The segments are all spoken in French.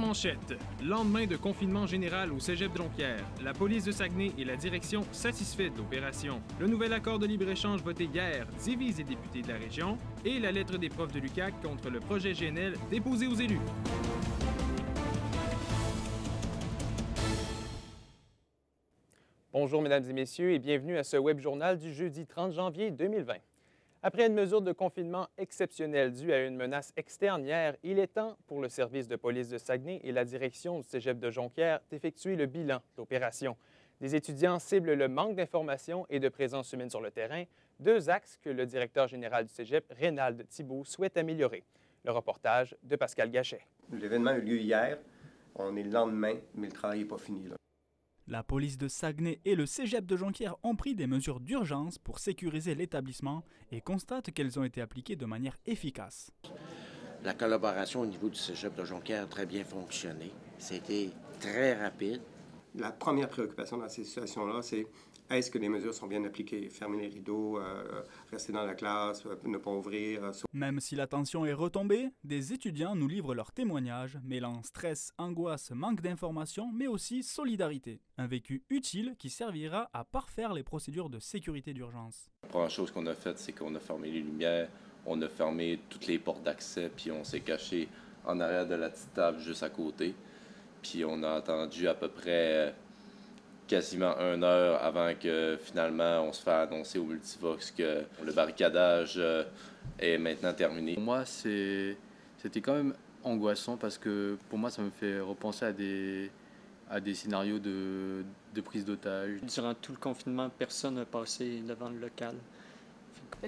manchette, lendemain de confinement général au cégep de Jonquière, la police de Saguenay et la direction satisfaits de l'opération. Le nouvel accord de libre-échange voté hier divise les députés de la région et la lettre des profs de l'UQAC contre le projet GNL déposé aux élus. Bonjour mesdames et messieurs et bienvenue à ce web journal du jeudi 30 janvier 2020. Après une mesure de confinement exceptionnelle due à une menace externe hier, il est temps pour le service de police de Saguenay et la direction du cégep de Jonquière d'effectuer le bilan de l'opération. Les étudiants ciblent le manque d'informations et de présence humaine sur le terrain, deux axes que le directeur général du cégep, Rénald Thibault, souhaite améliorer. Le reportage de Pascal Gachet. L'événement a eu lieu hier, on est le lendemain, mais le travail n'est pas fini là. La police de Saguenay et le cégep de Jonquière ont pris des mesures d'urgence pour sécuriser l'établissement et constatent qu'elles ont été appliquées de manière efficace. La collaboration au niveau du cégep de Jonquière a très bien fonctionné. C'était très rapide. La première préoccupation dans ces situations-là, c'est est-ce que les mesures sont bien appliquées? Fermer les rideaux, rester dans la classe, ne pas ouvrir. Même si la tension est retombée, des étudiants nous livrent leurs témoignages, mêlant stress, angoisse, manque d'informations, mais aussi solidarité. Un vécu utile qui servira à parfaire les procédures de sécurité d'urgence. La première chose qu'on a faite, c'est qu'on a fermé les lumières, on a fermé toutes les portes d'accès, puis on s'est caché en arrière de la petite table juste à côté. Puis on a attendu à peu près quasiment 1 heure avant que finalement on se fasse annoncer au Multivox que le barricadage est maintenant terminé. Pour moi, c'était quand même angoissant parce que pour moi, ça me fait repenser à des scénarios de prise d'otage. Durant tout le confinement, personne n'a passé devant le local.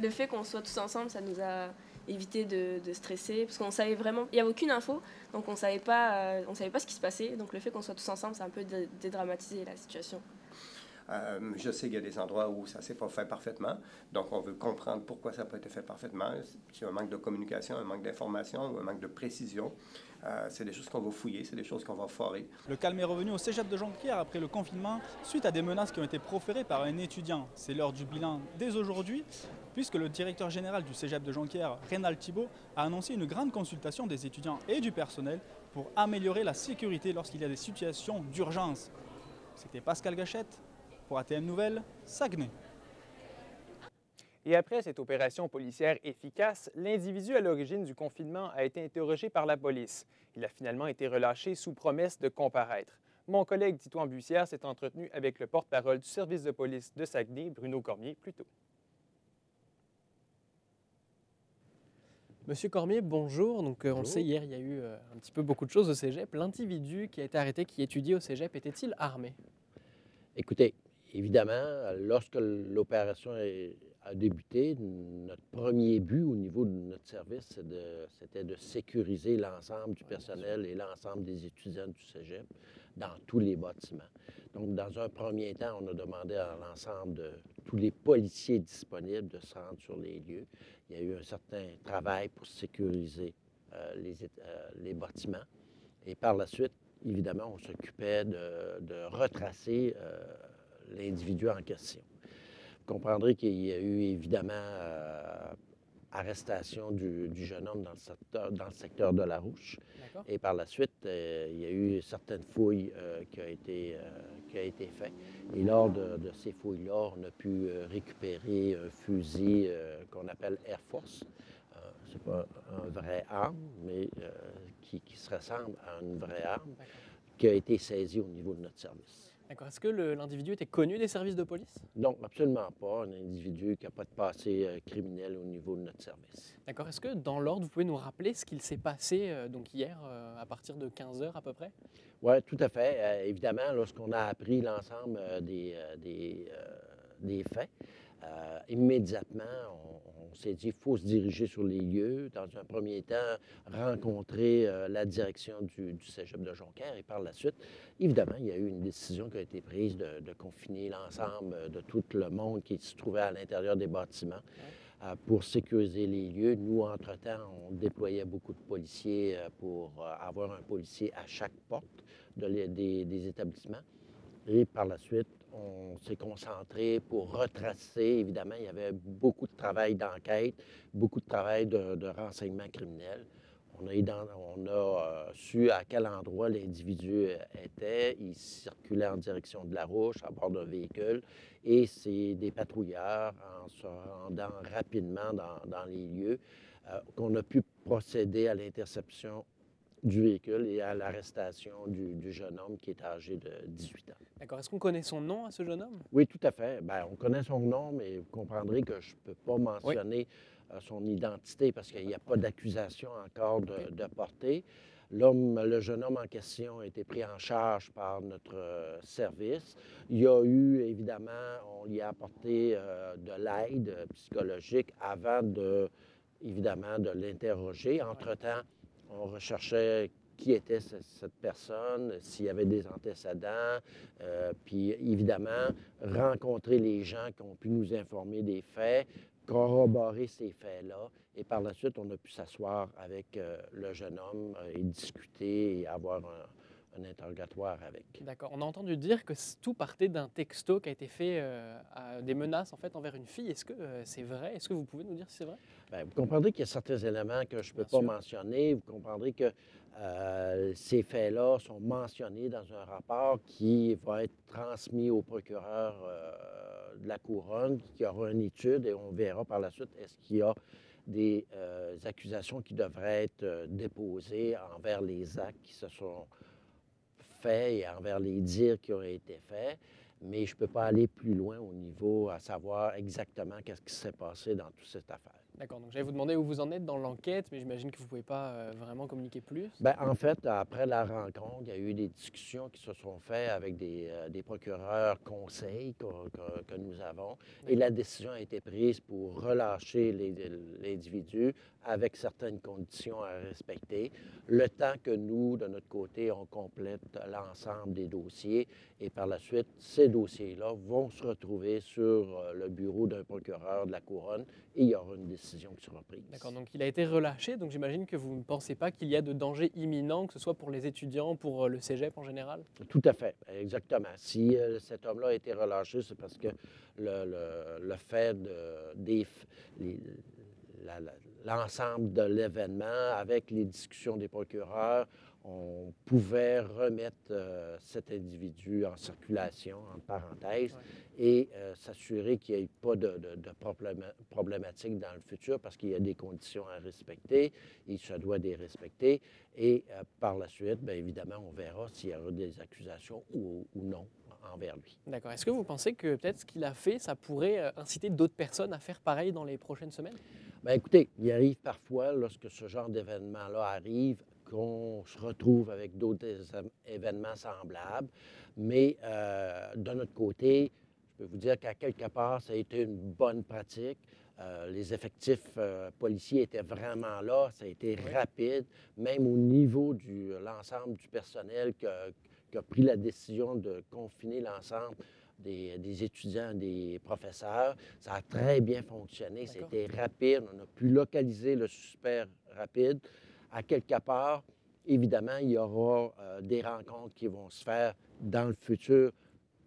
Le fait qu'on soit tous ensemble, ça nous a évité de stresser, parce qu'on savait vraiment, il n'y avait aucune info, donc on savait pas ce qui se passait. Donc le fait qu'on soit tous ensemble, ça a un peu dédramatisé la situation. Je sais qu'il y a des endroits où ça ne s'est pas fait parfaitement, donc on veut comprendre pourquoi ça n'a pas été fait parfaitement. S'il y a un manque de communication, un manque d'information ou un manque de précision, c'est des choses qu'on va fouiller, c'est des choses qu'on va forer. Le calme est revenu au cégep de Jonquière après le confinement suite à des menaces qui ont été proférées par un étudiant. C'est l'heure du bilan dès aujourd'hui, puisque le directeur général du cégep de Jonquière, Rénald Thibault, a annoncé une grande consultation des étudiants et du personnel pour améliorer la sécurité lorsqu'il y a des situations d'urgence. C'était Pascal Gachette pour ATM Nouvelles, Saguenay. Et après cette opération policière efficace, l'individu à l'origine du confinement a été interrogé par la police. Il a finalement été relâché sous promesse de comparaître. Mon collègue Titouan Bussière s'est entretenu avec le porte-parole du service de police de Saguenay, Bruno Cormier, plus tôt. Monsieur Cormier, bonjour. Donc, on le sait, hier, il y a eu un petit peu beaucoup de choses au cégep. L'individu qui a été arrêté, qui étudiait au cégep, était-il armé? Écoutez, évidemment, lorsque l'opération a débuté, notre premier but au niveau de notre service, c'était de sécuriser l'ensemble du personnel et l'ensemble des étudiants du cégep dans tous les bâtiments. Donc, dans un premier temps, on a demandé à l'ensemble de tous les policiers disponibles de se rendre sur les lieux. Il y a eu un certain travail pour sécuriser les bâtiments. Et par la suite, évidemment, on s'occupait de retracer l'individu en question. Vous comprendrez qu'il y a eu évidemment arrestation du jeune homme dans le secteur de la Rouche. Et par la suite, il y a eu certaines fouilles qui ont été faites. Et lors de ces fouilles-là, on a pu récupérer un fusil qu'on appelle Air Force. C'est pas un vrai arme, mais qui se ressemble à une vraie arme, qui a été saisie au niveau de notre service. D'accord. Est-ce que l'individu était connu des services de police? Non, absolument pas. Un individu qui n'a pas de passé criminel au niveau de notre service. D'accord. Est-ce que dans l'ordre, vous pouvez nous rappeler ce qu'il s'est passé donc hier à partir de 15 heures à peu près? Oui, tout à fait. Évidemment, lorsqu'on a appris l'ensemble des faits, immédiatement, on s'est dit qu'il faut se diriger sur les lieux. Dans un premier temps, rencontrer la direction du cégep de Jonquière. Et par la suite, évidemment, il y a eu une décision qui a été prise de confiner l'ensemble de tout le monde qui se trouvait à l'intérieur des bâtiments pour sécuriser les lieux. Nous, entre-temps, on déployait beaucoup de policiers pour avoir un policier à chaque porte des établissements. Et par la suite, on s'est concentré pour retracer. Évidemment, il y avait beaucoup de travail d'enquête, beaucoup de travail de renseignement criminel. On a su à quel endroit l'individu était. Il circulait en direction de la Rouche à bord d'un véhicule et c'est des patrouilleurs, en se rendant rapidement dans les lieux, qu'on a pu procéder à l'interception du véhicule et à l'arrestation du jeune homme qui est âgé de 18 ans. D'accord. Est-ce qu'on connaît son nom à ce jeune homme? Oui, tout à fait. Bien, on connaît son nom, mais vous comprendrez que je ne peux pas mentionner son identité parce qu'il n'y a pas d'accusation encore de portée. Le jeune homme en question a été pris en charge par notre service. Il y a eu, évidemment, on lui a apporté de l'aide psychologique avant évidemment, de l'interroger. Entre-temps, on recherchait qui était cette personne, s'il y avait des antécédents, puis évidemment, rencontrer les gens qui ont pu nous informer des faits, corroborer ces faits-là, et par la suite, on a pu s'asseoir avec le jeune homme et discuter et avoir un interrogatoire avec. D'accord. On a entendu dire que tout partait d'un texto qui a été fait à des menaces en fait envers une fille. Est-ce que c'est vrai? Est-ce que vous pouvez nous dire si c'est vrai? Bien, vous comprendrez qu'il y a certains éléments que je ne peux pas mentionner. Vous comprendrez que ces faits-là sont mentionnés dans un rapport qui va être transmis au procureur de la Couronne, qui aura une étude et on verra par la suite est-ce qu'il y a des accusations qui devraient être déposées envers les actes qui se sont faits et envers les dires qui ont été faits, mais je ne peux pas aller plus loin au niveau à savoir exactement qu'est-ce qui s'est passé dans toute cette affaire. D'accord, donc j'allais vous demander où vous en êtes dans l'enquête, mais j'imagine que vous ne pouvez pas vraiment communiquer plus. Bien, en fait, après la rencontre, il y a eu des discussions qui se sont faites avec des procureurs conseils que nous avons, et la décision a été prise pour relâcher l'individu avec certaines conditions à respecter, le temps que nous, de notre côté, on complète l'ensemble des dossiers, et par la suite, ces dossiers-là vont se retrouver sur le bureau d'un procureur de la Couronne, et il y aura une décision qui sera prise. D'accord, donc il a été relâché, donc j'imagine que vous ne pensez pas qu'il y a de danger imminent, que ce soit pour les étudiants, pour le cégep en général? Tout à fait, exactement. Si cet homme-là a été relâché, c'est parce que le fait l'ensemble de l'événement, avec les discussions des procureurs, on pouvait remettre cet individu en circulation, en parenthèse, et s'assurer qu'il n'y ait pas de problématique dans le futur parce qu'il y a des conditions à respecter, il se doit de les respecter, et par la suite, bien évidemment, on verra s'il y aura des accusations ou non envers lui. D'accord. Est-ce que vous pensez que peut-être ce qu'il a fait, ça pourrait inciter d'autres personnes à faire pareil dans les prochaines semaines? Bien, écoutez, il arrive parfois, lorsque ce genre d'événement-là arrive, qu'on se retrouve avec d'autres événements semblables. Mais de notre côté, je peux vous dire qu'à quelque part, ça a été une bonne pratique. Les effectifs policiers étaient vraiment là, ça a été rapide, même au niveau de l'ensemble du personnel qui a pris la décision de confiner l'ensemble des étudiants, des professeurs. Ça a très bien fonctionné, c'était rapide, on a pu localiser le suspect rapide. À quelque part, évidemment, il y aura des rencontres qui vont se faire dans le futur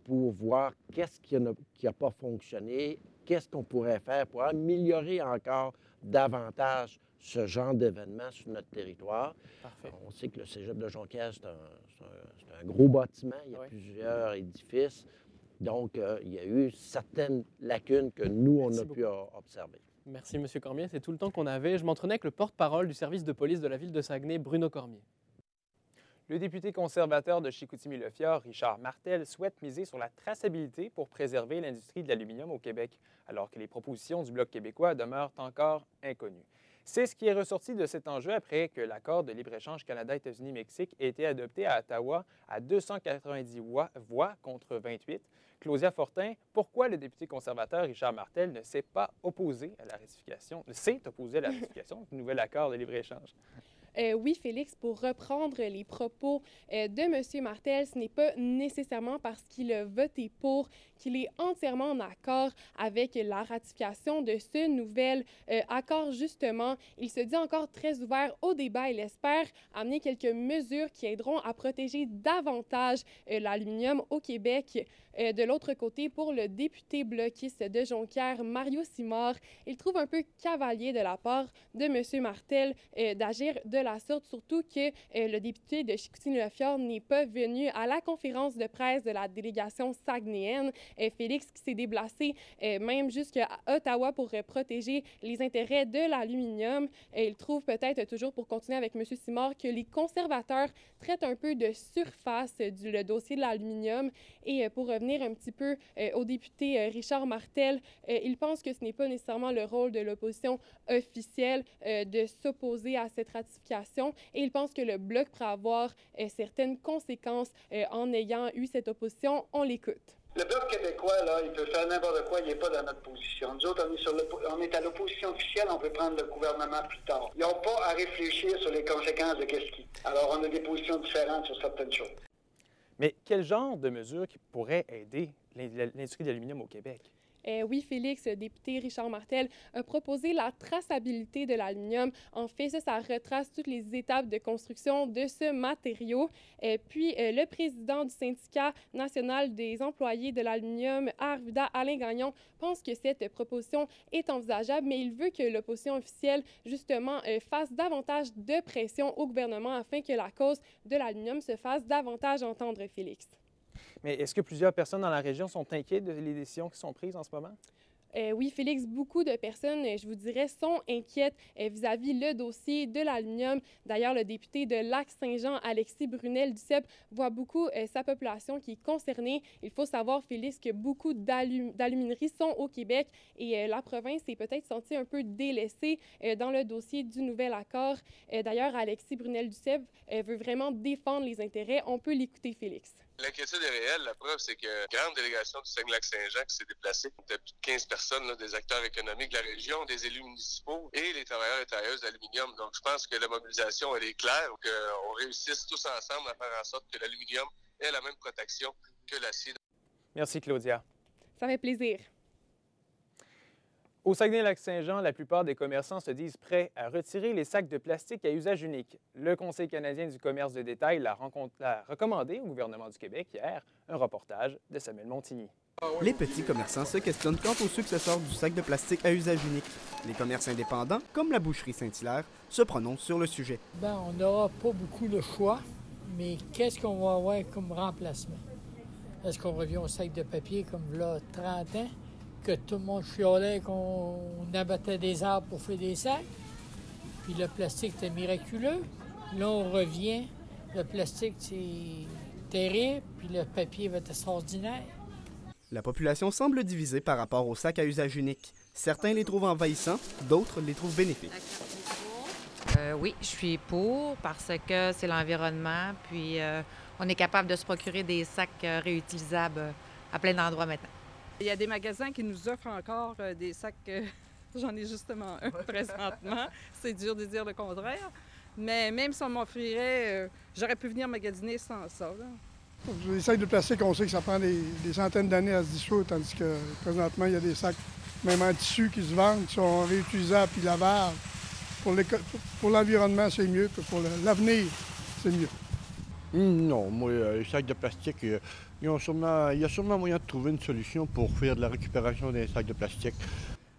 pour voir qu'est-ce qui n'a pas fonctionné, qu'est-ce qu'on pourrait faire pour améliorer encore davantage ce genre d'événement sur notre territoire. Parfait. On sait que le cégep de Jonquière, c'est un gros bâtiment, il y a plusieurs édifices. Donc, il y a eu certaines lacunes que nous, on a pu observer. Merci, M. Cormier. C'est tout le temps qu'on avait. Je m'entraînais avec le porte-parole du service de police de la ville de Saguenay, Bruno Cormier. Le député conservateur de Chicoutimi-Le-Fjord, Richard Martel, souhaite miser sur la traçabilité pour préserver l'industrie de l'aluminium au Québec, alors que les propositions du Bloc québécois demeurent encore inconnues. C'est ce qui est ressorti de cet enjeu après que l'accord de libre-échange Canada-États-Unis-Mexique ait été adopté à Ottawa à 290 voix contre 28. Claudia Fortin, pourquoi le député conservateur Richard Martel ne s'est pas opposé à la ratification, du nouvel accord de libre-échange? Oui, Félix, pour reprendre les propos de M. Martel, ce n'est pas nécessairement parce qu'il a voté pour qu'il est entièrement en accord avec la ratification de ce nouvel accord. Justement, il se dit encore très ouvert au débat et espère amener quelques mesures qui aideront à protéger davantage l'aluminium au Québec. De l'autre côté, pour le député bloquiste de Jonquière, Mario Simard, il trouve un peu cavalier de la part de M. Martel d'agir de la sorte, surtout que le député de Chicoutimi-Le-Fjord n'est pas venu à la conférence de presse de la délégation saguenayenne. Félix qui s'est déplacé même jusqu'à Ottawa pour protéger les intérêts de l'aluminium. Il trouve peut-être, toujours pour continuer avec M. Simard, que les conservateurs traitent un peu de surface le dossier de l'aluminium. Et pour revenir un petit peu au député Richard Martel, il pense que ce n'est pas nécessairement le rôle de l'opposition officielle de s'opposer à cette ratification. Et il pense que le Bloc pourrait avoir certaines conséquences en ayant eu cette opposition. On l'écoute. Le Bloc québécois, là, il peut faire n'importe quoi, il n'est pas dans notre position. Nous autres, on est à l'opposition officielle, on peut prendre le gouvernement plus tard. Ils n'ont pas à réfléchir sur les conséquences de qu'est-ce qui. Alors, on a des positions différentes sur certaines choses. Mais quel genre de mesures qui pourraient aider l'industrie de l'aluminium au Québec? Oui, Félix, le député Richard Martel a proposé la traçabilité de l'aluminium. En fait, ça retrace toutes les étapes de construction de ce matériau. Puis, le président du syndicat national des employés de l'aluminium à Arvida, Alain Gagnon, pense que cette proposition est envisageable, mais il veut que l'opposition officielle, justement, fasse davantage de pression au gouvernement afin que la cause de l'aluminium se fasse davantage entendre, Félix. Mais est-ce que plusieurs personnes dans la région sont inquiètes des décisions qui sont prises en ce moment? Oui, Félix, beaucoup de personnes, je vous dirais, sont inquiètes vis-à-vis le dossier de l'aluminium. D'ailleurs, le député de Lac-Saint-Jean, Alexis Brunel du CEP, voit beaucoup sa population qui est concernée. Il faut savoir, Félix, que beaucoup d'alumineries sont au Québec et la province s'est peut-être sentie un peu délaissée dans le dossier du nouvel accord. D'ailleurs, Alexis Brunel du CEP veut vraiment défendre les intérêts. On peut l'écouter, Félix. L'inquiétude est réelle. La preuve, c'est que la grande délégation du Saguenay-Lac-Saint-Jean qui s'est déplacée, de plus de 15 personnes, là, des acteurs économiques de la région, des élus municipaux et les travailleurs et travailleuses d'aluminium. Donc, je pense que la mobilisation, elle est claire, qu'on réussisse tous ensemble à faire en sorte que l'aluminium ait la même protection que l'acier. Merci, Claudia. Ça fait plaisir. Au Saguenay-Lac-Saint-Jean, la plupart des commerçants se disent prêts à retirer les sacs de plastique à usage unique. Le Conseil canadien du commerce de détail l'a recommandé au gouvernement du Québec hier. Un reportage de Samuel Montigny. Les petits commerçants se questionnent quant aux successeurs du sac de plastique à usage unique. Les commerces indépendants, comme la boucherie Saint-Hilaire, se prononcent sur le sujet. On n'aura pas beaucoup de choix, mais qu'est-ce qu'on va avoir comme remplacement? Est-ce qu'on revient au sac de papier comme là 30 ans? Que tout le monde chialait qu'on abattait des arbres pour faire des sacs. Puis le plastique, c'était miraculeux. Là, on revient. Le plastique, c'est terrible. Puis le papier va être extraordinaire. La population semble divisée par rapport aux sacs à usage unique. Certains les trouvent envahissants, d'autres les trouvent bénéfiques. Oui, je suis pour parce que c'est l'environnement. Puis on est capable de se procurer des sacs réutilisables à plein d'endroits maintenant. Il y a des magasins qui nous offrent encore des sacs, j'en ai justement un présentement, c'est dur de dire le contraire, mais même si on m'offrirait, j'aurais pu venir magasiner sans ça. Là. Les sacs de plastique, on sait que ça prend des centaines d'années à se dissoudre, tandis que présentement, il y a des sacs, même en tissu, qui se vendent, qui sont réutilisables puis lavables. Pour l'environnement, c'est mieux, puis pour l'avenir, c'est mieux. Non, moi, les sacs de plastique, il y a sûrement moyen de trouver une solution pour faire de la récupération des sacs de plastique.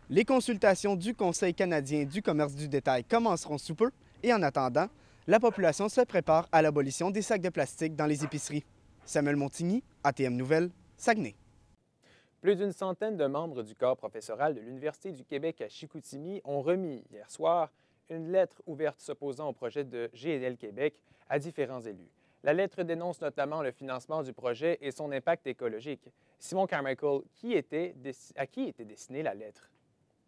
Les consultations du Conseil canadien du commerce du détail commenceront sous peu et en attendant, la population se prépare à l'abolition des sacs de plastique dans les épiceries. Samuel Montigny, ATM Nouvelles, Saguenay. Plus d'une centaine de membres du corps professoral de l'Université du Québec à Chicoutimi ont remis hier soir une lettre ouverte s'opposant au projet de GNL Québec à différents élus. La lettre dénonce notamment le financement du projet et son impact écologique. Simon Carmichael, à qui était destinée la lettre?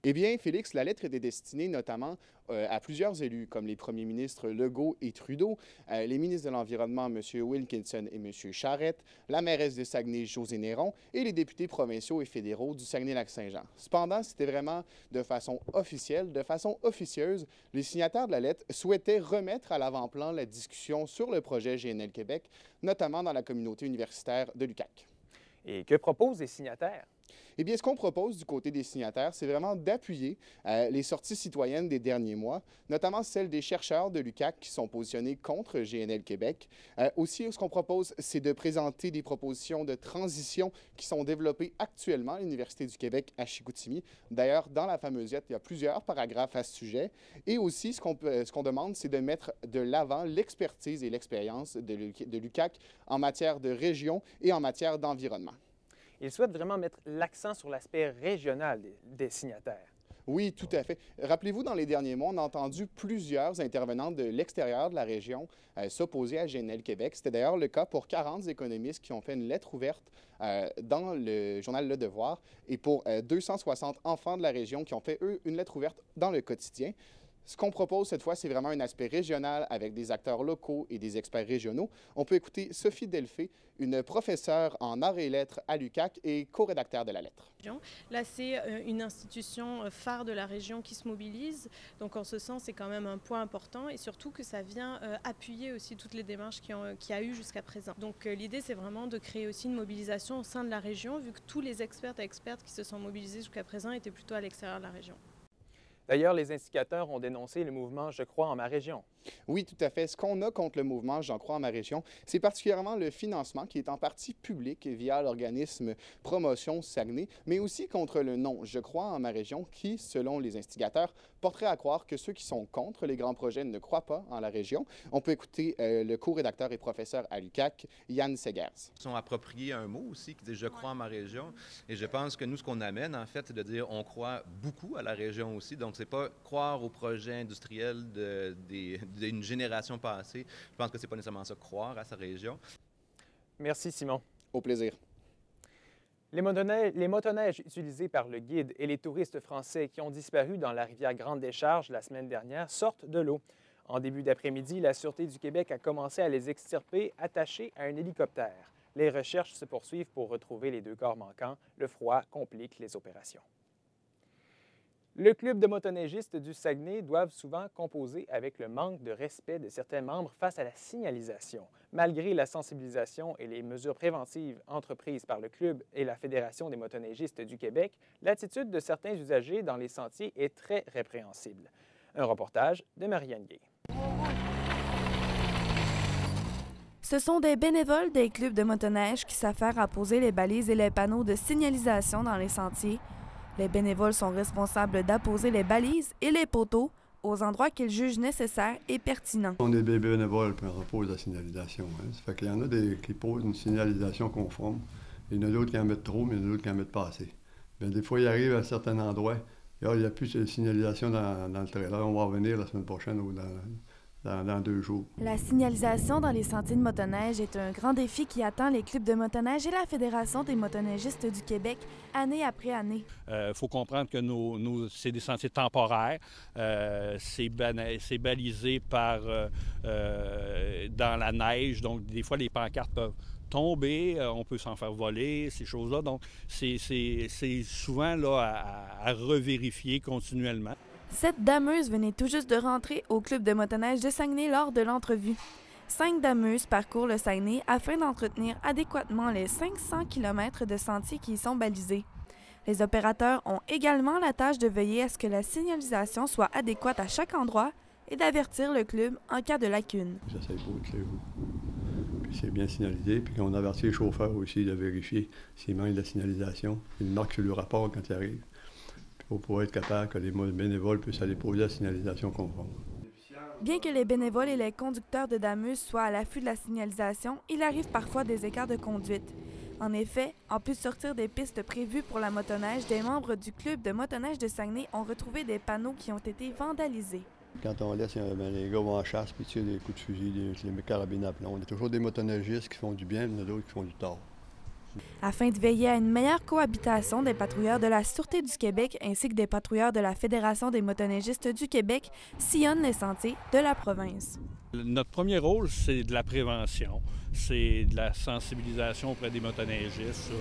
Eh bien, Félix, la lettre était destinée notamment à plusieurs élus, comme les premiers ministres Legault et Trudeau, les ministres de l'Environnement, M. Wilkinson et M. Charette, la mairesse de Saguenay, Josée Néron, et les députés provinciaux et fédéraux du Saguenay-Lac-Saint-Jean. Cependant, c'était vraiment de façon officielle, de façon officieuse. Les signataires de la lettre souhaitaient remettre à l'avant-plan la discussion sur le projet GNL Québec, notamment dans la communauté universitaire de l'UQAC. Et que proposent les signataires? Eh bien, ce qu'on propose du côté des signataires, c'est vraiment d'appuyer les sorties citoyennes des derniers mois, notamment celles des chercheurs de l'UQAC qui sont positionnés contre GNL Québec. Aussi, ce qu'on propose, c'est de présenter des propositions de transition qui sont développées actuellement à l'Université du Québec à Chicoutimi. D'ailleurs, dans la fameuse lettre, il y a plusieurs paragraphes à ce sujet. Et aussi, ce qu'on demande, c'est de mettre de l'avant l'expertise et l'expérience de l'UQAC en matière de région et en matière d'environnement. Il souhaite vraiment mettre l'accent sur l'aspect régional des signataires. Oui, tout à fait. Rappelez-vous, dans les derniers mois, on a entendu plusieurs intervenants de l'extérieur de la région s'opposer à GNL Québec. C'était d'ailleurs le cas pour 40 économistes qui ont fait une lettre ouverte dans le journal Le Devoir et pour 260 enfants de la région qui ont fait, eux, une lettre ouverte dans le quotidien. Ce qu'on propose cette fois, c'est vraiment un aspect régional avec des acteurs locaux et des experts régionaux. On peut écouter Sophie Delphé, une professeure en arts et lettres à l'UQAC et co-rédacteur de la lettre. Là, c'est une institution phare de la région qui se mobilise. Donc, en ce sens, c'est quand même un point important et surtout que ça vient appuyer aussi toutes les démarches qu'il y a eu jusqu'à présent. Donc, l'idée, c'est vraiment de créer aussi une mobilisation au sein de la région, vu que tous les expertes et expertes qui se sont mobilisés jusqu'à présent étaient plutôt à l'extérieur de la région. D'ailleurs, les instigateurs ont dénoncé le mouvement « Je crois en ma région ». Oui, tout à fait. Ce qu'on a contre le mouvement « J'en crois en ma région », c'est particulièrement le financement qui est en partie public via l'organisme Promotion Saguenay, mais aussi contre le nom « Je crois en ma région » qui, selon les instigateurs, porterait à croire que ceux qui sont contre les grands projets ne croient pas en la région. On peut écouter le co-rédacteur et professeur à l'UQAC, Yann Segers. Ils sont appropriés un mot aussi qui dit « Je crois en ma région ». Et je pense que nous, ce qu'on amène, en fait, c'est de dire on croit beaucoup à la région aussi. Donc, c'est pas croire au projet industriel d'une génération passée. Je pense que c'est pas nécessairement ça, croire à sa région. Merci, Simon. Au plaisir. Les motoneiges utilisés par le guide et les touristes français qui ont disparu dans la rivière Grande-Décharge la semaine dernière sortent de l'eau. En début d'après-midi, la Sûreté du Québec a commencé à les extirper attachés à un hélicoptère. Les recherches se poursuivent pour retrouver les 2 corps manquants. Le froid complique les opérations. Le club de motoneigistes du Saguenay doivent souvent composer avec le manque de respect de certains membres face à la signalisation. Malgré la sensibilisation et les mesures préventives entreprises par le club et la Fédération des motoneigistes du Québec, l'attitude de certains usagers dans les sentiers est très répréhensible. Un reportage de Marianne Gay. Ce sont des bénévoles des clubs de motoneige qui s'affairent à poser les balises et les panneaux de signalisation dans les sentiers. Les bénévoles sont responsables d'apposer les balises et les poteaux aux endroits qu'ils jugent nécessaires et pertinents. On est des bénévoles puis on repose la signalisation. Ça fait qu'il y en a qui posent une signalisation conforme. Il y en a d'autres qui en mettent trop, mais il y en a d'autres qui en mettent pas assez. Bien, des fois, ils arrivent à certains endroits, il n'y a plus de signalisation dans le trailer. On va revenir la semaine prochaine ou dans 2 jours. La signalisation dans les sentiers de motoneige est un grand défi qui attend les clubs de motoneige et la Fédération des motoneigistes du Québec année après année. Faut comprendre que c'est des sentiers temporaires. C'est balisé par dans la neige, donc des fois les pancartes peuvent tomber, on peut s'en faire voler, ces choses-là. Donc c'est souvent là, à revérifier continuellement. Cette dameuse venait tout juste de rentrer au club de motoneige de Saguenay lors de l'entrevue. 5 dameuses parcourent le Saguenay afin d'entretenir adéquatement les 500 km de sentiers qui y sont balisés. Les opérateurs ont également la tâche de veiller à ce que la signalisation soit adéquate à chaque endroit et d'avertir le club en cas de lacune. J'essaie pas de puis c'est bien signalisé, puis on avertit les chauffeurs aussi de vérifier s'il manque de la signalisation. Ils marquent sur le rapport quand ils arrivent. Pour pouvoir être capable que les bénévoles puissent aller poser la signalisation conforme. Bien que les bénévoles et les conducteurs de dameuses soient à l'affût de la signalisation, il arrive parfois des écarts de conduite. En effet, en plus de sortir des pistes prévues pour la motoneige, des membres du club de motoneige de Saguenay ont retrouvé des panneaux qui ont été vandalisés. Quand on laisse, les gars vont en chasse puis tirent des coups de fusil, des carabines à plomb. Il y a toujours des motoneigistes qui font du bien, il y en a d'autres qui font du tort. Afin de veiller à une meilleure cohabitation, des patrouilleurs de la Sûreté du Québec ainsi que des patrouilleurs de la Fédération des motoneigistes du Québec sillonnent les sentiers de la province. Notre premier rôle, c'est de la prévention. C'est de la sensibilisation auprès des motoneigistes sur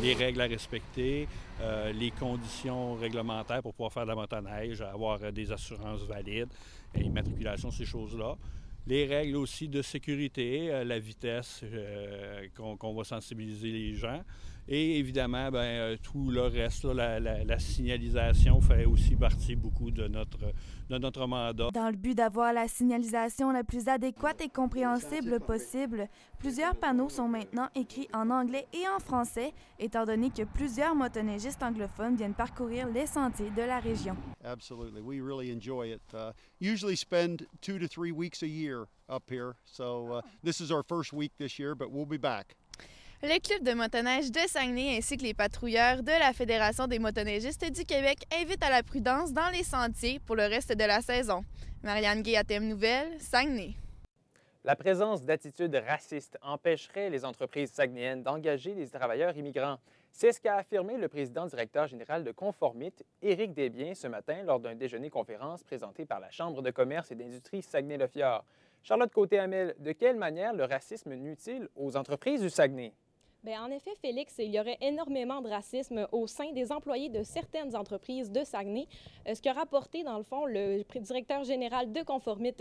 les règles à respecter, les conditions réglementaires pour pouvoir faire de la motoneige, avoir des assurances valides, immatriculation, ces choses-là. Les règles aussi de sécurité, la vitesse, qu'on va sensibiliser les gens. Et évidemment, tout le reste, là, la signalisation fait aussi partie beaucoup de notre mandat. Dans le but d'avoir la signalisation la plus adéquate et compréhensible possible, plusieurs panneaux sont maintenant écrits en anglais et en français, étant donné que plusieurs motoneigistes anglophones viennent parcourir les sentiers de la région. Absolutely. We really enjoy it. Usually spend 2 to 3 weeks a year up here. So this is our first week this year, but we'll be back. Le Club de motoneige de Saguenay ainsi que les patrouilleurs de la Fédération des motoneigistes du Québec invitent à la prudence dans les sentiers pour le reste de la saison. Marianne Gay, ATM Nouvelles, Saguenay. La présence d'attitudes racistes empêcherait les entreprises saguenéennes d'engager des travailleurs immigrants. C'est ce qu'a affirmé le président-directeur général de Conformit, Éric Desbiens, ce matin lors d'un déjeuner-conférence présenté par la Chambre de commerce et d'industrie Saguenay-Lefiard. Charlotte Côté-Hamel, de quelle manière le racisme nuit-il aux entreprises du Saguenay? Bien, en effet, Félix, il y aurait énormément de racisme au sein des employés de certaines entreprises de Saguenay. Ce qu'a rapporté, dans le fond, le directeur général de Conformit,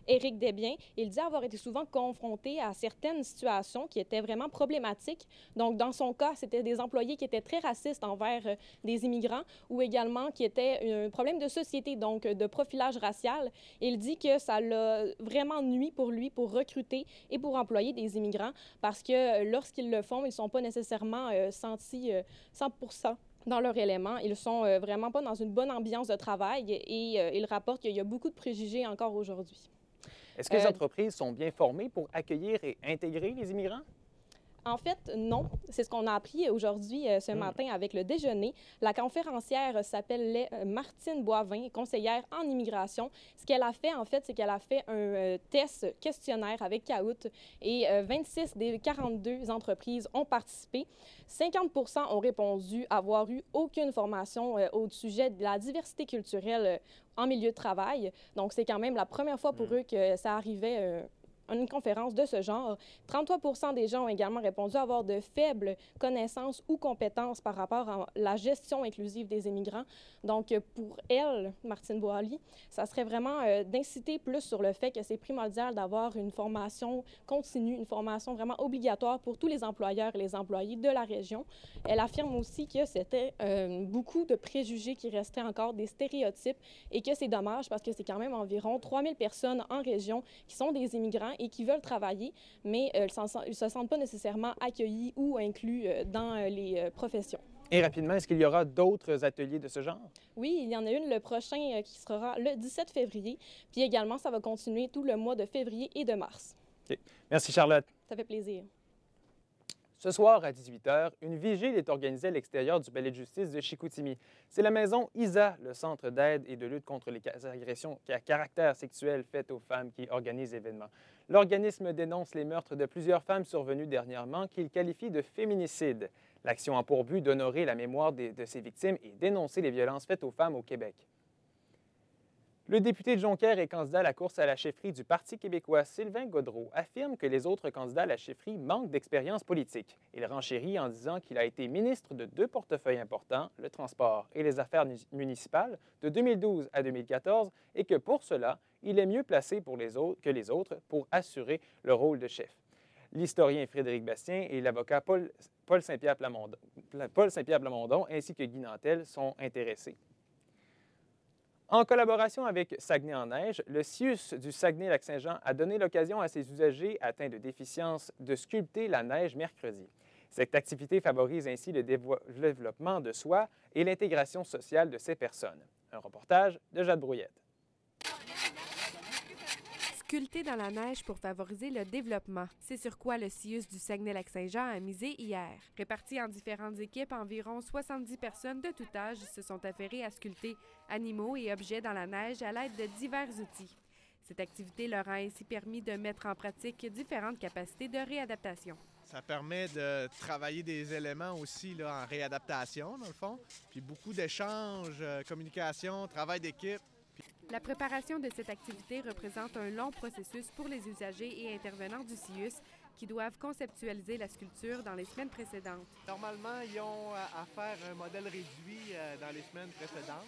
Éric Desbiens, il dit avoir été souvent confronté à certaines situations qui étaient vraiment problématiques. Donc, dans son cas, c'était des employés qui étaient très racistes envers des immigrants ou également qui étaient un problème de société, donc de profilage racial. Il dit que ça l'a vraiment nui pour lui pour recruter et pour employer des immigrants parce que lorsqu'ils le font, ils ne sont pas nécessairement sentis 100% dans leur élément. Ils ne sont vraiment pas dans une bonne ambiance de travail et il rapporte qu'il y a beaucoup de préjugés encore aujourd'hui. Est-ce que les entreprises sont bien formées pour accueillir et intégrer les immigrants? En fait, non. C'est ce qu'on a appris aujourd'hui, ce matin, avec le déjeuner. La conférencière s'appelle Martine Boivin, conseillère en immigration. Ce qu'elle a fait, en fait, c'est qu'elle a fait un test questionnaire avec Kahoot et 26 des 42 entreprises ont participé. 50% ont répondu avoir eu aucune formation au sujet de la diversité culturelle en milieu de travail. Donc, c'est quand même la première fois pour eux que ça arrivait une conférence de ce genre. 33% des gens ont également répondu avoir de faibles connaissances ou compétences par rapport à la gestion inclusive des immigrants. Donc, pour elle, Martine Boily, ça serait vraiment d'inciter plus sur le fait que c'est primordial d'avoir une formation continue, une formation vraiment obligatoire pour tous les employeurs et les employés de la région. Elle affirme aussi que c'était beaucoup de préjugés qui restaient encore, des stéréotypes, et que c'est dommage parce que c'est quand même environ 3000 personnes en région qui sont des immigrants et qui veulent travailler, mais ils ne se sentent pas nécessairement accueillis ou inclus dans les professions. Et rapidement, est-ce qu'il y aura d'autres ateliers de ce genre? Oui, il y en a une le prochain qui sera le 17 février. Puis également, ça va continuer tout le mois de février et de mars. Okay. Merci, Charlotte. Ça fait plaisir. Ce soir, à 18h, une vigile est organisée à l'extérieur du palais de justice de Chicoutimi. C'est la maison ISA, le centre d'aide et de lutte contre les agressions à caractère sexuel faites aux femmes, qui organise l'événement. L'organisme dénonce les meurtres de plusieurs femmes survenus dernièrement qu'il qualifie de féminicides. L'action a pour but d'honorer la mémoire de ces victimes et dénoncer les violences faites aux femmes au Québec. Le député de Jonquière et candidat à la course à la chefferie du Parti québécois, Sylvain Gaudreault, affirme que les autres candidats à la chefferie manquent d'expérience politique. Il renchérit en disant qu'il a été ministre de 2 portefeuilles importants, le transport et les affaires municipales, de 2012 à 2014, et que pour cela, il est mieux placé que les autres pour assurer le rôle de chef. L'historien Frédéric Bastien et l'avocat Paul Saint-Pierre Plamondon ainsi que Guy Nantel sont intéressés. En collaboration avec Saguenay en neige, le CIUS du Saguenay-Lac-Saint-Jean a donné l'occasion à ses usagers atteints de déficience de sculpter la neige mercredi. Cette activité favorise ainsi le développement de soi et l'intégration sociale de ces personnes. Un reportage de Jade Brouillette. Sculpter dans la neige pour favoriser le développement. C'est sur quoi le CIUS du Saguenay-Lac-Saint-Jean a misé hier. Répartis en différentes équipes, environ 70 personnes de tout âge se sont affairées à sculpter animaux et objets dans la neige à l'aide de divers outils. Cette activité leur a ainsi permis de mettre en pratique différentes capacités de réadaptation. Ça permet de travailler des éléments aussi là, en réadaptation, dans le fond, puis beaucoup d'échanges, communication, travail d'équipe. La préparation de cette activité représente un long processus pour les usagers et intervenants du CIUS qui doivent conceptualiser la sculpture dans les semaines précédentes. Normalement, ils ont à faire un modèle réduit dans les semaines précédentes.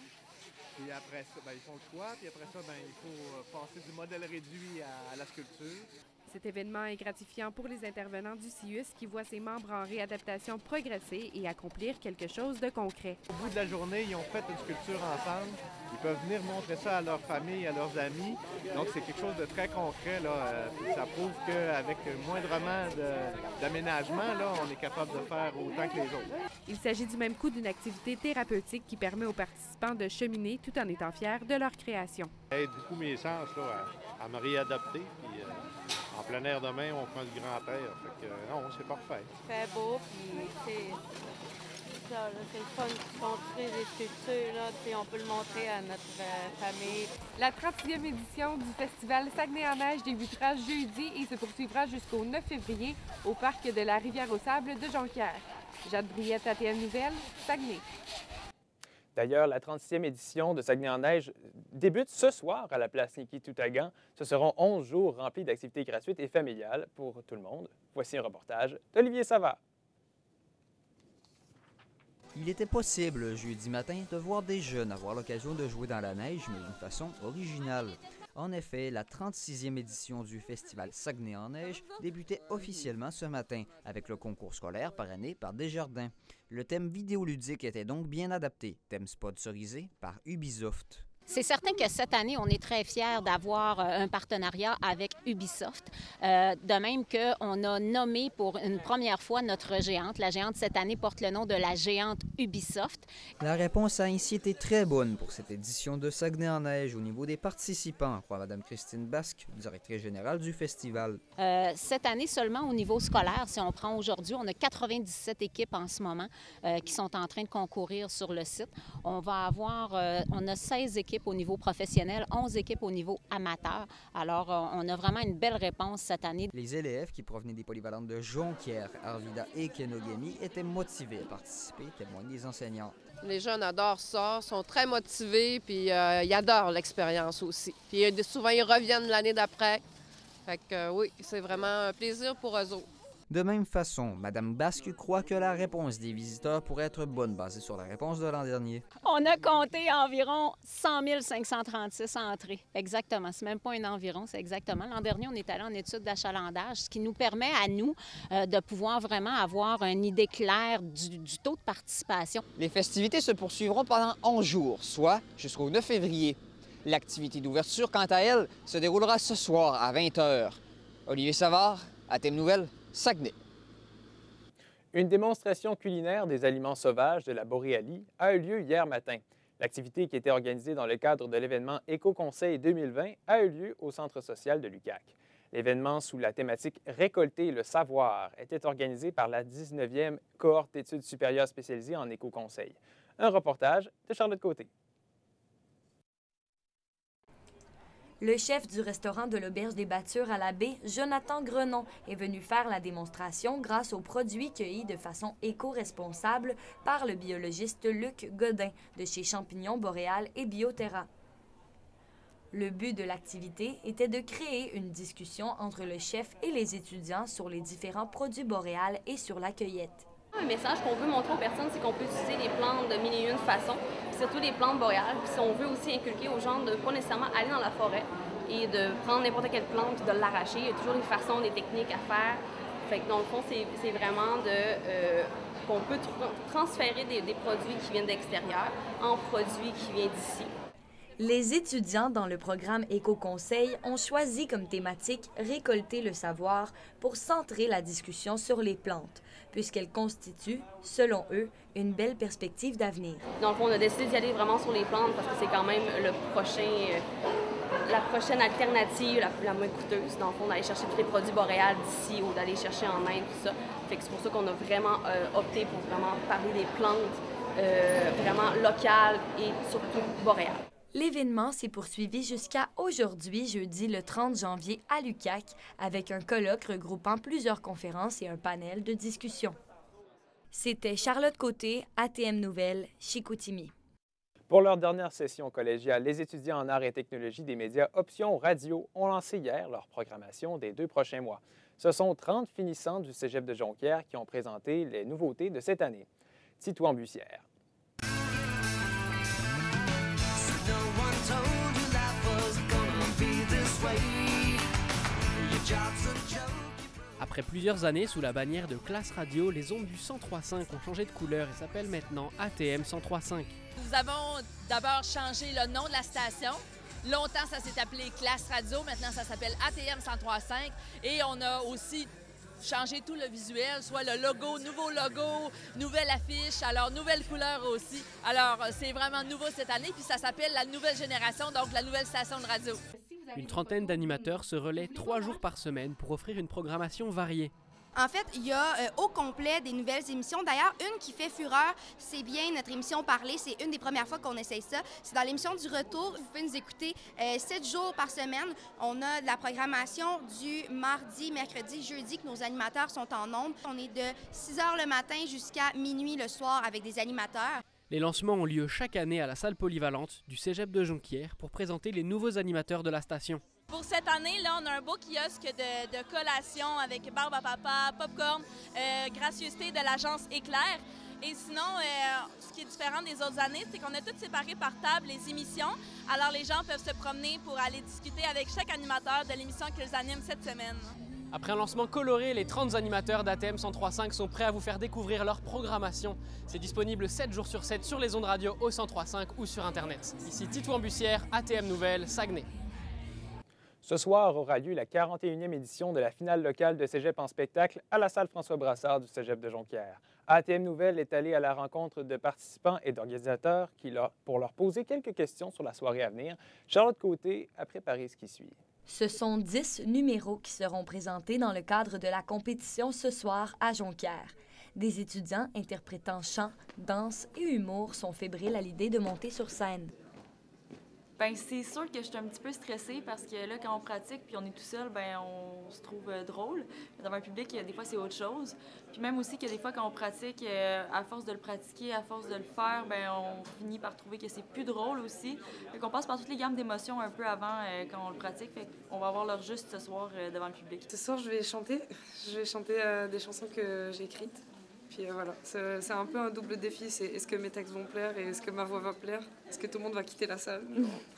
Puis après ça, ils font le choix. Puis après ça, il faut passer du modèle réduit à la sculpture. Cet événement est gratifiant pour les intervenants du CIUS qui voient ses membres en réadaptation progresser et accomplir quelque chose de concret. Au bout de la journée, ils ont fait une sculpture ensemble. Ils peuvent venir montrer ça à leur famille, à leurs amis. Donc, c'est quelque chose de très concret, là. Ça prouve qu'avec moindrement d'aménagement, là, on est capable de faire autant que les autres. Il s'agit du même coup d'une activité thérapeutique qui permet aux participants de cheminer tout en étant fiers de leur création. Ça aide beaucoup mes sens là, à me réadapter. Puis, en plein air demain, on prend du grand air. Fait que, non, c'est parfait. Très beau, puis c'est le fun de construire des sculptures, là, puis on peut le montrer à notre famille. La 30e édition du festival Saguenay en neige débutera jeudi et se poursuivra jusqu'au 9 février au parc de la Rivière-aux-Sables de Jonquière. Jade Briette, ATM Nouvelles, Saguenay. D'ailleurs, la 36e édition de Saguenay en neige débute ce soir à la place Niki-Toutagan. Ce seront 11 jours remplis d'activités gratuites et familiales pour tout le monde. Voici un reportage d'Olivier Savard. Il était possible jeudi matin de voir des jeunes avoir l'occasion de jouer dans la neige, mais d'une façon originale. En effet, la 36e édition du festival Saguenay en neige débutait officiellement ce matin avec le concours scolaire parrainé par Desjardins. Le thème vidéoludique était donc bien adapté, thème sponsorisé par Ubisoft. C'est certain que cette année, on est très fiers d'avoir un partenariat avec Ubisoft. De même qu'on a nommé pour une première fois notre géante. La géante cette année porte le nom de la géante Ubisoft. La réponse a ainsi été très bonne pour cette édition de Saguenay en neige au niveau des participants, croit Mme Christine Basque, directrice générale du festival. Cette année seulement au niveau scolaire, si on prend aujourd'hui, on a 97 équipes en ce moment qui sont en train de concourir sur le site. On a 16 équipes au niveau professionnel, 11 équipes au niveau amateur. Alors, on a vraiment une belle réponse cette année. Les élèves qui provenaient des polyvalentes de Jonquière, Arvida et Kenogami étaient motivés à participer, témoignent les enseignants. Les jeunes adorent ça, sont très motivés, puis ils adorent l'expérience aussi. Puis souvent, ils reviennent l'année d'après. Fait que oui, c'est vraiment un plaisir pour eux autres. De même façon, Mme Basque croit que la réponse des visiteurs pourrait être bonne, basée sur la réponse de l'an dernier. On a compté environ 100 536 entrées. Exactement. C'est même pas un environ, c'est exactement. L'an dernier, on est allé en étude d'achalandage, ce qui nous permet à nous de pouvoir vraiment avoir une idée claire du taux de participation. Les festivités se poursuivront pendant 11 jours, soit jusqu'au 9 février. L'activité d'ouverture, quant à elle, se déroulera ce soir à 20h. Olivier Savard, ATM Nouvelles, Saguenay. Une démonstration culinaire des aliments sauvages de la Boréalie a eu lieu hier matin. L'activité qui était organisée dans le cadre de l'événement Éco-Conseil 2020 a eu lieu au centre social de l'UQAC. L'événement sous la thématique « Récolter le savoir » était organisé par la 19e cohorte d'études supérieures spécialisées en éco-conseil. Un reportage de Charlotte Côté. Le chef du restaurant de l'Auberge des Battures à la baie, Jonathan Grenon, est venu faire la démonstration grâce aux produits cueillis de façon éco-responsable par le biologiste Luc Godin de chez Champignons Boréal et Bioterra. Le but de l'activité était de créer une discussion entre le chef et les étudiants sur les différents produits boréales et sur la cueillette. Un message qu'on veut montrer aux personnes, c'est qu'on peut utiliser les plantes de mille et une façons, puis surtout les plantes boréales. Puis si on veut aussi inculquer aux gens de ne pas nécessairement aller dans la forêt et de prendre n'importe quelle plante et de l'arracher, il y a toujours des façons, des techniques à faire. Fait que dans le fond, c'est vraiment qu'on peut transférer des produits qui viennent d'extérieur en produits qui viennent d'ici. Les étudiants dans le programme Éco-Conseil ont choisi comme thématique « Récolter le savoir » pour centrer la discussion sur les plantes, puisqu'elles constituent, selon eux, une belle perspective d'avenir. Dans le fond, on a décidé d'y aller vraiment sur les plantes parce que c'est quand même la prochaine alternative la moins coûteuse. Dans le fond, d'aller chercher tous les produits boréales d'ici ou d'aller chercher en Inde, tout ça. Fait que c'est pour ça qu'on a vraiment opté pour vraiment parler des plantes vraiment locales et surtout boréales. L'événement s'est poursuivi jusqu'à aujourd'hui, jeudi le 30 janvier à l'UQAC, avec un colloque regroupant plusieurs conférences et un panel de discussion. C'était Charlotte Côté, ATM Nouvelles, Chicoutimi. Pour leur dernière session collégiale, les étudiants en arts et technologie des médias Options Radio ont lancé hier leur programmation des 2 prochains mois. Ce sont 30 finissants du Cégep de Jonquière qui ont présenté les nouveautés de cette année. Titouan Bussière. Told you life was gonna be this way. Your job's a Après plusieurs années sous la bannière de Classe Radio, les ondes du 103.5 ont changé de couleur et s'appellent maintenant ATM 103.5. Nous avons d'abord changé le nom de la station. Longtemps, ça s'est appelé Classe Radio. Maintenant, ça s'appelle ATM 103.5. Et on a aussi changé tout le visuel, soit le logo, nouveau logo, nouvelle affiche, alors nouvelle couleur aussi. Alors, c'est vraiment nouveau cette année, puis ça s'appelle la nouvelle génération, donc la nouvelle station de radio. Une trentaine d'animateurs se relaient 3 jours par semaine pour offrir une programmation variée. En fait, il y a au complet des nouvelles émissions. D'ailleurs, une qui fait fureur, c'est bien notre émission Parler. C'est une des premières fois qu'on essaye ça. C'est dans l'émission du Retour. Vous pouvez nous écouter 7 jours par semaine. On a de la programmation du mardi, mercredi, jeudi que nos animateurs sont en ondes. On est de 6 h le matin jusqu'à minuit le soir avec des animateurs. Les lancements ont lieu chaque année à la salle polyvalente du Cégep de Jonquière pour présenter les nouveaux animateurs de la station. Pour cette année, là, on a un beau kiosque de collation avec barbe à papa, popcorn, gracieuseté de l'agence Éclair. Et sinon, ce qui est différent des autres années, c'est qu'on a toutes séparé par table les émissions. Alors les gens peuvent se promener pour aller discuter avec chaque animateur de l'émission qu'ils animent cette semaine. Après un lancement coloré, les 30 animateurs d'ATM 103.5 sont prêts à vous faire découvrir leur programmation. C'est disponible 7 jours sur 7 sur les ondes radio au 103.5 ou sur Internet. Ici Titouan Bussière, ATM Nouvelles, Saguenay. Ce soir aura lieu la 41e édition de la finale locale de Cégep en spectacle à la salle François Brassard du Cégep de Jonquière. ATM Nouvelles est allé à la rencontre de participants et d'organisateurs pour leur poser quelques questions sur la soirée à venir. Charlotte Côté a préparé ce qui suit. Ce sont 10 numéros qui seront présentés dans le cadre de la compétition ce soir à Jonquière. Des étudiants interprétant chant, danse et humour sont fébriles à l'idée de monter sur scène. Bien, c'est sûr que je suis un petit peu stressée parce que là, quand on pratique puis on est tout seul, bien, on se trouve drôle. Devant un public, des fois, c'est autre chose. Puis même aussi que des fois, quand on pratique, à force de le pratiquer, à force de le faire, bien, on finit par trouver que c'est plus drôle aussi. Fait qu'on passe par toutes les gammes d'émotions un peu avant quand on le pratique. Fait qu'on va avoir l'heure juste ce soir devant le public. Ce soir, je vais chanter. Je vais chanter des chansons que j'ai écrites. Puis voilà, c'est un peu un double défi. C'est est-ce que mes textes vont plaire et est-ce que ma voix va plaire? Est-ce que tout le monde va quitter la salle?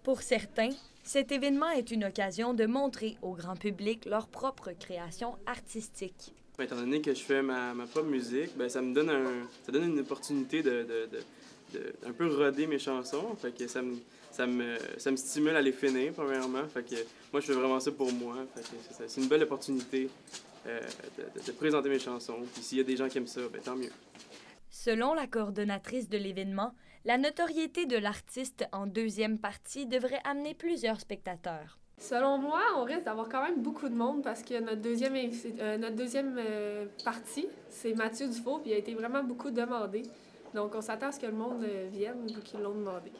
Pour certains, cet événement est une occasion de montrer au grand public leur propre création artistique. Étant donné que je fais ma propre musique, bien, ça donne une opportunité de un peu roder mes chansons. Fait que ça me stimule à les finir, premièrement. Fait que moi, je fais vraiment ça pour moi. Fait que c'est une belle opportunité de présenter mes chansons. Puis s'il y a des gens qui aiment ça, bien, tant mieux. Selon la coordonnatrice de l'événement, la notoriété de l'artiste en deuxième partie devrait amener plusieurs spectateurs. Selon moi, on risque d'avoir quand même beaucoup de monde parce que notre deuxième partie, c'est Mathieu Dufault, puis il a été vraiment beaucoup demandé. Donc, on s'attend à ce que le monde vienne vu qu'ils l'ont demandé.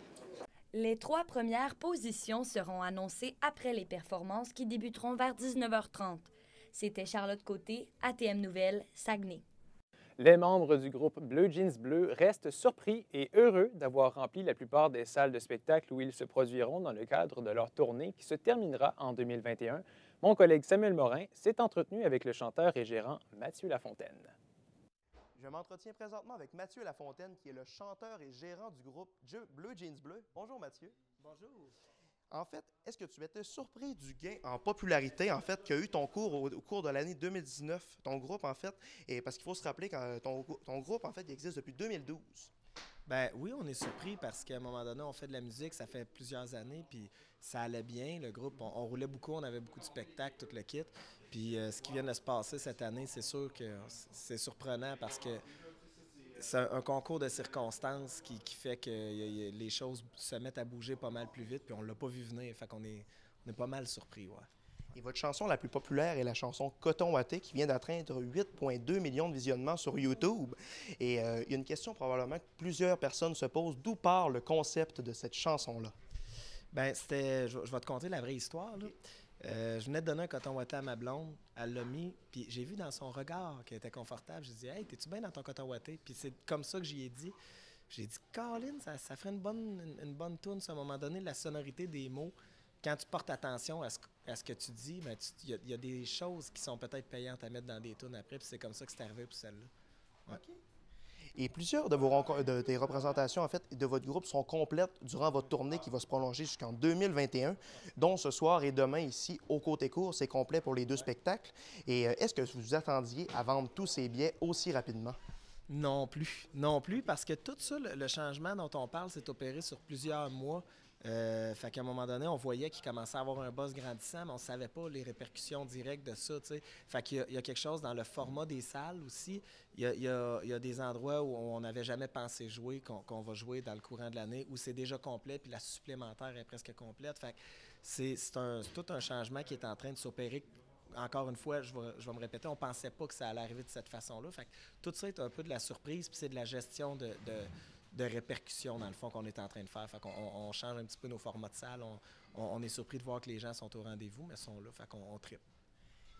Les 3 premières positions seront annoncées après les performances qui débuteront vers 19h30. C'était Charlotte Côté, ATM Nouvelles, Saguenay. Les membres du groupe Bleu Jeans Bleu restent surpris et heureux d'avoir rempli la plupart des salles de spectacle où ils se produiront dans le cadre de leur tournée qui se terminera en 2021. Mon collègue Samuel Morin s'est entretenu avec le chanteur et gérant Mathieu Lafontaine. Je m'entretiens présentement avec Mathieu Lafontaine, qui est le chanteur et gérant du groupe Bleu Jeans Bleu. Bonjour Mathieu. Bonjour. En fait, est-ce que tu étais surpris du gain en popularité, en fait, qu'a eu ton cours au cours de l'année 2019, ton groupe, en fait, et parce qu'il faut se rappeler que ton groupe, en fait, il existe depuis 2012. Ben oui, on est surpris parce qu'à un moment donné, on fait de la musique, ça fait plusieurs années, puis ça allait bien, le groupe, on roulait beaucoup, on avait beaucoup de spectacles, tout le kit. Puis ce qui vient de se passer cette année, c'est sûr que c'est surprenant parce que c'est un concours de circonstances qui fait que les choses se mettent à bouger pas mal plus vite, puis on l'a pas vu venir, fait qu'on est pas mal surpris, ouais. Et votre chanson la plus populaire est la chanson Coton Watté, qui vient d'atteindre 8,2 millions de visionnements sur YouTube. Et il y a une question probablement que plusieurs personnes se posent. D'où part le concept de cette chanson-là? Bien, je vais te conter la vraie histoire, là. Je venais de donner un coton watté à ma blonde, elle l'a mis, puis j'ai vu dans son regard qu'elle était confortable. J'ai dit « Hey, t'es-tu bien dans ton coton watté? » Puis c'est comme ça que j'y ai dit. J'ai dit « Colin, ça ferait une bonne tourne, à un moment donné, la sonorité des mots. Quand tu portes attention à ce que tu dis, il y a des choses qui sont peut-être payantes à mettre dans des tunes après, puis c'est comme ça que c'est arrivé pour celle-là. Ouais. OK. Et plusieurs des représentations, en fait, de votre groupe sont complètes durant votre tournée qui va se prolonger jusqu'en 2021, dont ce soir et demain ici au Côté Court. C'est complet pour les 2 spectacles. Et est-ce que vous vous attendiez à vendre tous ces billets aussi rapidement? Non plus. Non plus, parce que tout ça, le changement dont on parle, s'est opéré sur plusieurs mois. Fait qu'à un moment donné, on voyait qu'il commençait à avoir un buzz grandissant, mais on ne savait pas les répercussions directes de ça, tu sais. Fait qu'il y a quelque chose dans le format des salles aussi. Il y a des endroits où on n'avait jamais pensé jouer, qu'on va jouer dans le courant de l'année, où c'est déjà complet, puis la supplémentaire est presque complète. Fait que c'est tout un changement qui est en train de s'opérer. Encore une fois, je vais me répéter, on ne pensait pas que ça allait arriver de cette façon-là. Fait que tout ça est un peu de la surprise, puis c'est de la gestion de répercussions, dans le fond, qu'on est en train de faire. Fait qu'on change un petit peu nos formats de salle. On est surpris de voir que les gens sont au rendez-vous, mais sont là. Fait qu'on trippe.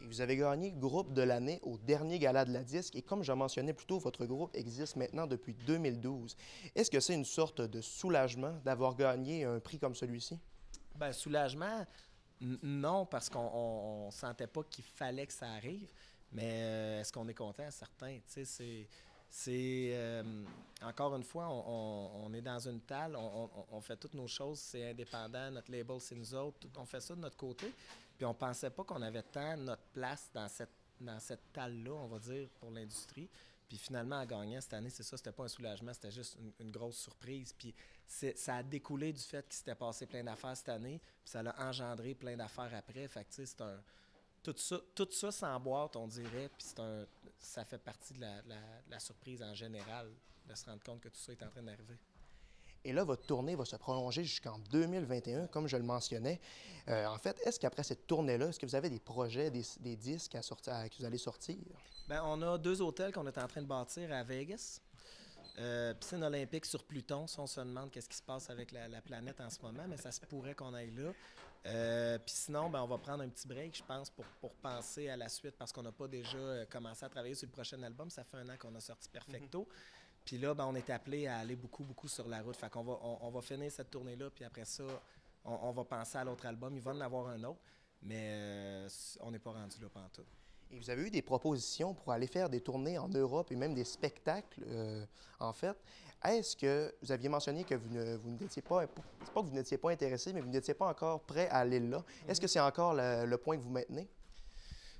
Et vous avez gagné groupe de l'année au dernier gala de la disque. Et comme je mentionnais plus tôt, votre groupe existe maintenant depuis 2012. Est-ce que c'est une sorte de soulagement d'avoir gagné un prix comme celui-ci? Bien, soulagement, non, parce qu'on ne sentait pas qu'il fallait que ça arrive. Mais est-ce qu'on est content? Certain. Tu sais, encore une fois, on est dans une talle, on fait toutes nos choses, c'est indépendant, notre label, c'est nous autres, on fait ça de notre côté. Puis on pensait pas qu'on avait tant notre place dans cette talle-là, on va dire, pour l'industrie. Puis finalement, en gagnant cette année, c'est ça, c'était pas un soulagement, c'était juste une grosse surprise. Puis ça a découlé du fait qu'il s'était passé plein d'affaires cette année, puis ça a engendré plein d'affaires après. Fait que tu sais, tout ça s'emboîte, on dirait, puis ça fait partie de la surprise en général, de se rendre compte que tout ça est en train d'arriver. Et là, votre tournée va se prolonger jusqu'en 2021, comme je le mentionnais. En fait, est-ce qu'après cette tournée-là, est-ce que vous avez des projets, des disques que vous allez sortir? Bien, on a 2 hôtels qu'on est en train de bâtir à Vegas. Piscine olympique sur Pluton. Si on se demande qu'est-ce qui se passe avec la planète en ce moment, mais ça se pourrait qu'on aille là. Puis sinon, ben, on va prendre un petit break, je pense, pour penser à la suite, parce qu'on n'a pas déjà commencé à travailler sur le prochain album. Ça fait 1 an qu'on a sorti Perfecto. Puis là, ben, on est appelé à aller beaucoup sur la route. Fait qu'on on va finir cette tournée-là, puis après ça, on va penser à l'autre album. Il va en avoir un autre, mais on n'est pas rendu là pantoute. Et vous avez eu des propositions pour aller faire des tournées en Europe et même des spectacles, en fait. Est-ce que vous aviez mentionné que vous n'étiez pas, c'est pas que vous n'étiez pas intéressé, mais vous n'étiez pas encore prêt à aller là? Est-ce que c'est encore le point que vous maintenez?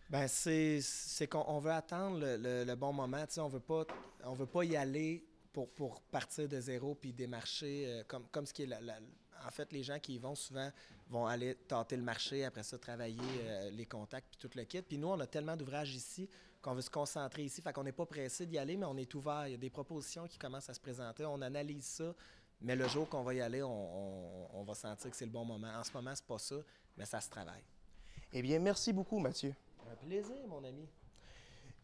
Bien, c'est qu'on veut attendre le bon moment. Tu sais, on veut pas y aller pour partir de zéro puis démarcher comme ce qui est en fait, les gens qui y vont souvent vont aller tâter le marché, après ça, travailler les contacts puis tout le kit. Puis nous, on a tellement d'ouvrages ici qu'on veut se concentrer ici. Fait qu'on n'est pas pressé d'y aller, mais on est ouvert. Il y a des propositions qui commencent à se présenter. On analyse ça, mais le jour qu'on va y aller, on va sentir que c'est le bon moment. En ce moment, c'est pas ça, mais ça se travaille. Eh bien, merci beaucoup, Mathieu. Un plaisir, mon ami.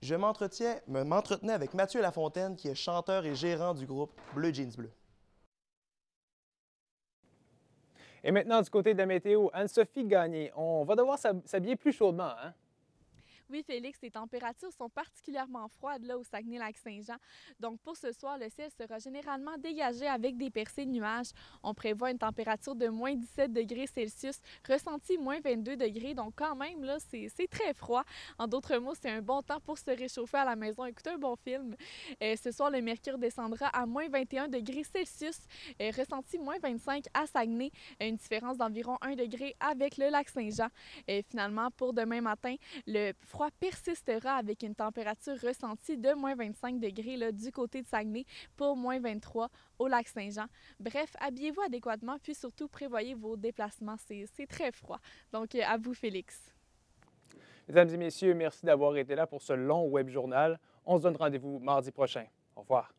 Je m'entretenais avec Mathieu Lafontaine, qui est chanteur et gérant du groupe Bleu Jeans Bleu. Et maintenant, du côté de la météo, Anne-Sophie Gagné, on va devoir s'habiller plus chaudement, hein? Oui, Félix, les températures sont particulièrement froides là au Saguenay-Lac-Saint-Jean. Donc, pour ce soir, le ciel sera généralement dégagé avec des percées de nuages. On prévoit une température de moins 17 degrés Celsius, ressenti moins 22 degrés. Donc, quand même, là, c'est très froid. En d'autres mots, c'est un bon temps pour se réchauffer à la maison, écouter un bon film. Ce soir, le mercure descendra à moins 21 degrés Celsius, ressenti moins 25 à Saguenay, une différence d'environ 1 degré avec le Lac-Saint-Jean. Finalement, pour demain matin, le froid persistera avec une température ressentie de moins 25 degrés là, du côté de Saguenay pour moins 23 au Lac-Saint-Jean. Bref, habillez-vous adéquatement puis surtout prévoyez vos déplacements. C'est très froid. Donc, à vous, Félix. Mesdames et messieurs, merci d'avoir été là pour ce long web journal. On se donne rendez-vous mardi prochain. Au revoir.